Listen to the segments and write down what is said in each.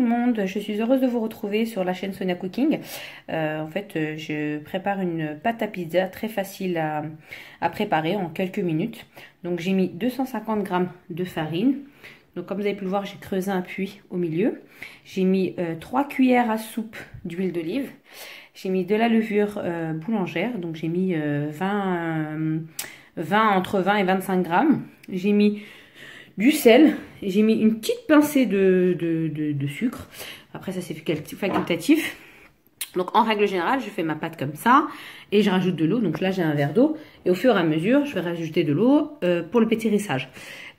Tout le monde, je suis heureuse de vous retrouver sur la chaîne Sonia Cooking. En fait, je prépare une pâte à pizza très facile à préparer en quelques minutes. Donc j'ai mis 250 g de farine. Donc comme vous avez pu le voir, j'ai creusé un puits au milieu. J'ai mis 3 cuillères à soupe d'huile d'olive. J'ai mis de la levure boulangère. Donc j'ai mis entre 20 et 25 grammes. J'ai mis du sel, j'ai mis une petite pincée de sucre. Après ça c'est facultatif. Donc en règle générale je fais ma pâte comme ça et je rajoute de l'eau. Donc là j'ai un verre d'eau et au fur et à mesure je vais rajouter de l'eau pour le pétissage.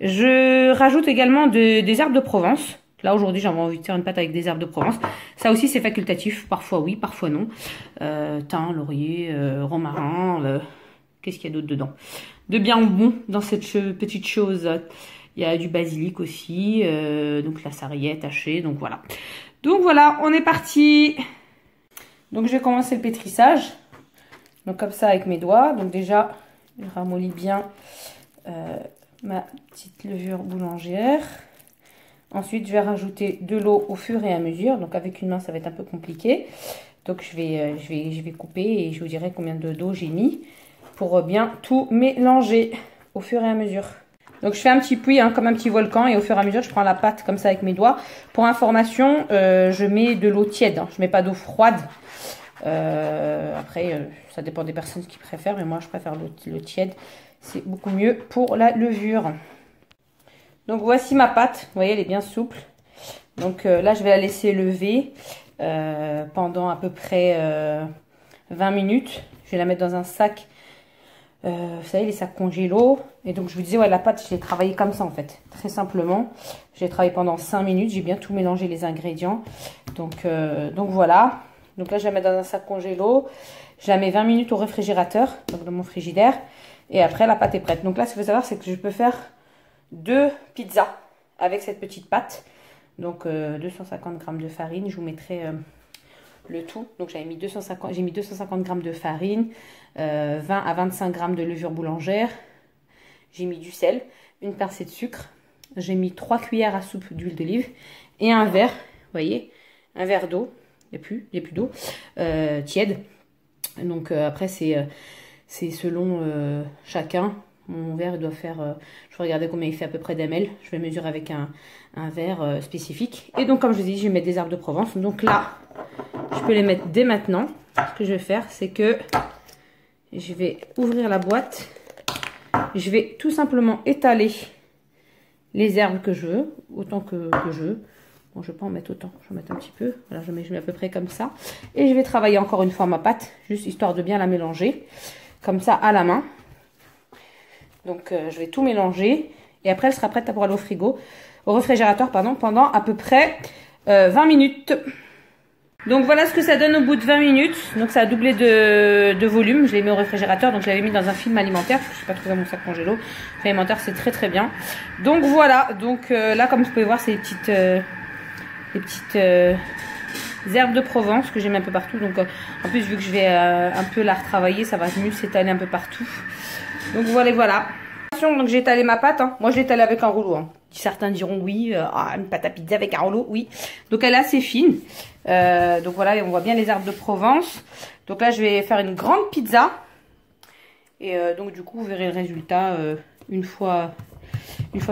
Je rajoute également des herbes de Provence. Là aujourd'hui j'avais envie de faire une pâte avec des herbes de Provence. Ça aussi c'est facultatif, parfois oui, parfois non. Thym, laurier, romarin, qu'est-ce qu'il y a d'autre dedans? De bien bon dans cette petite chose. Il y a du basilic aussi, donc la sarriette hachée, donc voilà. Donc voilà, on est parti. Donc je vais commencer le pétrissage. Donc comme ça avec mes doigts. Donc déjà, je ramollis bien ma petite levure boulangère. Ensuite, je vais rajouter de l'eau au fur et à mesure. Donc avec une main, ça va être un peu compliqué. Donc je vais couper et je vous dirai combien d'eau j'ai mis pour bien tout mélanger au fur et à mesure. Donc je fais un petit puits comme un petit volcan et au fur et à mesure je prends la pâte comme ça avec mes doigts. Pour information, je mets de l'eau tiède, je mets pas d'eau froide. Après ça dépend des personnes qui préfèrent, mais moi je préfère l'eau tiède. C'est beaucoup mieux pour la levure. Donc voici ma pâte, vous voyez elle est bien souple. Donc là je vais la laisser lever pendant à peu près 20 minutes. Je vais la mettre dans un sac. Vous savez les sacs congélo. Et donc je vous disais ouais la pâte je l'ai travaillée comme ça en fait. Très simplement. J'ai travaillé pendant 5 minutes. J'ai bien tout mélangé les ingrédients. Donc voilà. Donc là je la mets dans un sac congélo. Je la mets 20 minutes au réfrigérateur. Donc dans mon frigidaire. Et après la pâte est prête. Donc là ce qu'il faut savoir c'est que je peux faire 2 pizzas avec cette petite pâte. Donc 250 g de farine. Je vous mettrai le tout. Donc j'ai mis 250 g de farine, 20 à 25 g de levure boulangère, j'ai mis du sel, une pincée de sucre, j'ai mis 3 cuillères à soupe d'huile d'olive et un verre, vous voyez, un verre d'eau, il n'y a plus d'eau, tiède. Donc après c'est selon chacun. Mon verre doit faire, je vais regarder combien il fait à peu près d'ml. Je vais mesurer avec un verre spécifique. Et donc comme je vous ai dit, je vais mettre des herbes de Provence. Donc là, je peux les mettre dès maintenant. Ce que je vais faire, c'est que je vais ouvrir la boîte. Je vais tout simplement étaler les herbes que je veux, autant que je veux. Bon, je ne vais pas en mettre autant, je vais en mettre un petit peu. Voilà, je mets à peu près comme ça. Et je vais travailler encore une fois ma pâte, juste histoire de bien la mélanger. Comme ça, à la main. Donc je vais tout mélanger et après elle sera prête pour aller au réfrigérateur pardon, pendant à peu près 20 minutes. Donc voilà ce que ça donne au bout de 20 minutes. Donc ça a doublé de volume. Je l'ai mis au réfrigérateur, donc je l'avais mis dans un film alimentaire. Je ne sais pas trouvé mon sac congélo. Film alimentaire c'est très très bien. Donc voilà, donc là comme vous pouvez voir c'est les petites herbes de Provence que j'ai mis un peu partout. Donc en plus vu que je vais un peu la retravailler, ça va mieux s'étaler un peu partout. Donc voilà. Donc j'ai étalé ma pâte. Moi je l'ai étalée avec un rouleau. Certains diront oui, une pâte à pizza avec un rouleau, oui. Donc elle est assez fine. Donc voilà, on voit bien les herbes de Provence. Donc là je vais faire une grande pizza. Et donc du coup vous verrez le résultat une fois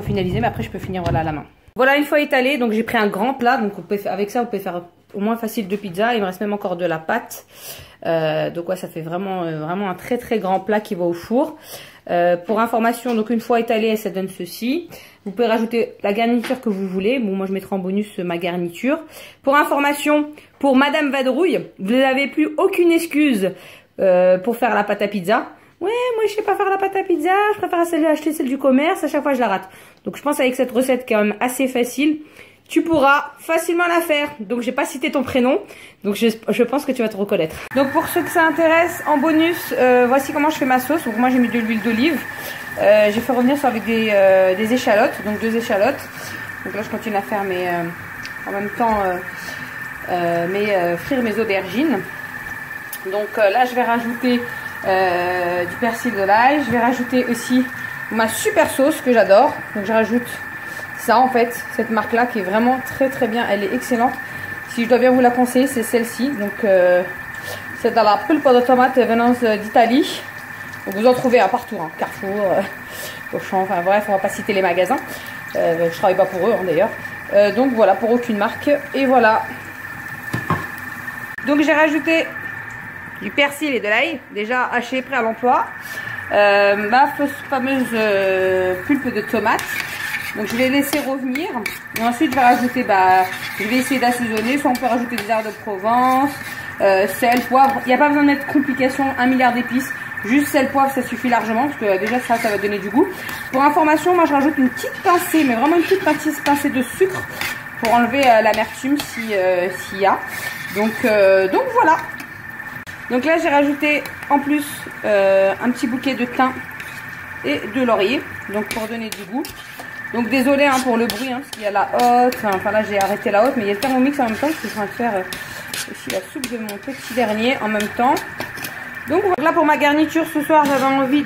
finalisé. Mais après je peux finir voilà à la main. Voilà une fois étalé, donc j'ai pris un grand plat. Donc avec ça vous pouvez faire au moins facile 2 pizzas. Il me reste même encore de la pâte. Donc ouais, ça fait vraiment un très très grand plat qui va au four. Pour information, donc une fois étalé, ça donne ceci. Vous pouvez rajouter la garniture que vous voulez. Bon, moi je mettrai en bonus ma garniture. Pour information, pour Madame Vadrouille, vous n'avez plus aucune excuse pour faire la pâte à pizza. Ouais, moi je sais pas faire la pâte à pizza, je préfère acheter celle du commerce, à chaque fois je la rate. Donc je pense avec cette recette quand même assez facile, tu pourras facilement la faire. Donc j'ai pas cité ton prénom, donc je pense que tu vas te reconnaître. Donc pour ceux que ça intéresse, en bonus, voici comment je fais ma sauce. Donc moi j'ai mis de l'huile d'olive, j'ai fait revenir ça avec des échalotes, donc 2 échalotes. Donc là je continue à faire en même temps frire mes aubergines. Donc là je vais rajouter du persil de l'ail. Je vais rajouter aussi ma super sauce que j'adore. Donc je rajoute ça en fait, cette marque là qui est vraiment très très bien, elle est excellente. Si je dois bien vous la conseiller, c'est celle-ci. Donc c'est dans la pulpa de tomate venant d'Italie. Donc vous en trouvez à partout, hein, Carrefour, Auchan, enfin bref, on va pas citer les magasins. Je travaille pas pour eux hein, d'ailleurs. Donc voilà, pour aucune marque. Et voilà. Donc j'ai rajouté du persil et de l'ail, déjà haché, prêt à l'emploi. Ma fameuse pulpe de tomate. Donc je vais laisser revenir. Et ensuite je vais rajouter, je vais essayer d'assaisonner. Soit on peut rajouter des herbes de Provence, sel, poivre. Il n'y a pas besoin de mettre complication, 1 milliard d'épices. Juste sel, poivre, ça suffit largement parce que déjà ça va donner du goût. Pour information, moi je rajoute une petite pincée, mais vraiment une petite pincée de sucre pour enlever l'amertume s'il y a. Donc voilà. Donc là j'ai rajouté en plus un petit bouquet de thym et de laurier, donc pour donner du goût. Donc désolé hein, pour le bruit, hein, parce qu'il y a la hotte, enfin là j'ai arrêté la hotte, mais il y a le Thermomix en même temps, parce que je suis en train de faire aussi la soupe de mon petit dernier en même temps. Donc là pour ma garniture ce soir j'avais envie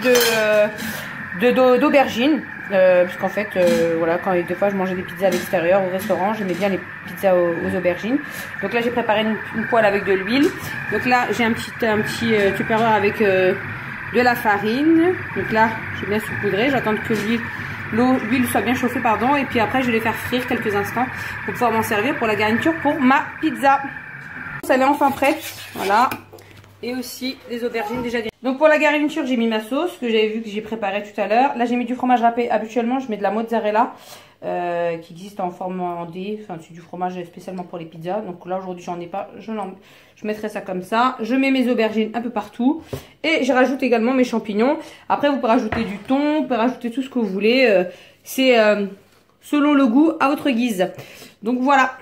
d'aubergines, parce qu'en fait voilà, quand des fois je mangeais des pizzas à l'extérieur au restaurant, j'aimais bien les pizzas aux aubergines. Donc là j'ai préparé une poêle avec de l'huile. Donc là j'ai un petit tupperware avec de la farine. Donc là j'ai bien saupoudré, j'attends que l'huile soit bien chauffée pardon, et puis après je vais les faire frire quelques instants pour pouvoir m'en servir pour la garniture pour ma pizza. Elle est enfin prête, voilà. Et aussi des aubergines déjà. Donc pour la garniture j'ai mis ma sauce que j'avais vu que j'ai préparée tout à l'heure. Là j'ai mis du fromage râpé. Habituellement je mets de la mozzarella qui existe en forme en dés. Enfin c'est du fromage spécialement pour les pizzas. Donc là aujourd'hui j'en ai pas. Je mettrai ça comme ça. Je mets mes aubergines un peu partout. Et je rajoute également mes champignons. Après vous pouvez rajouter du thon. Vous pouvez rajouter tout ce que vous voulez. C'est selon le goût à votre guise. Donc voilà.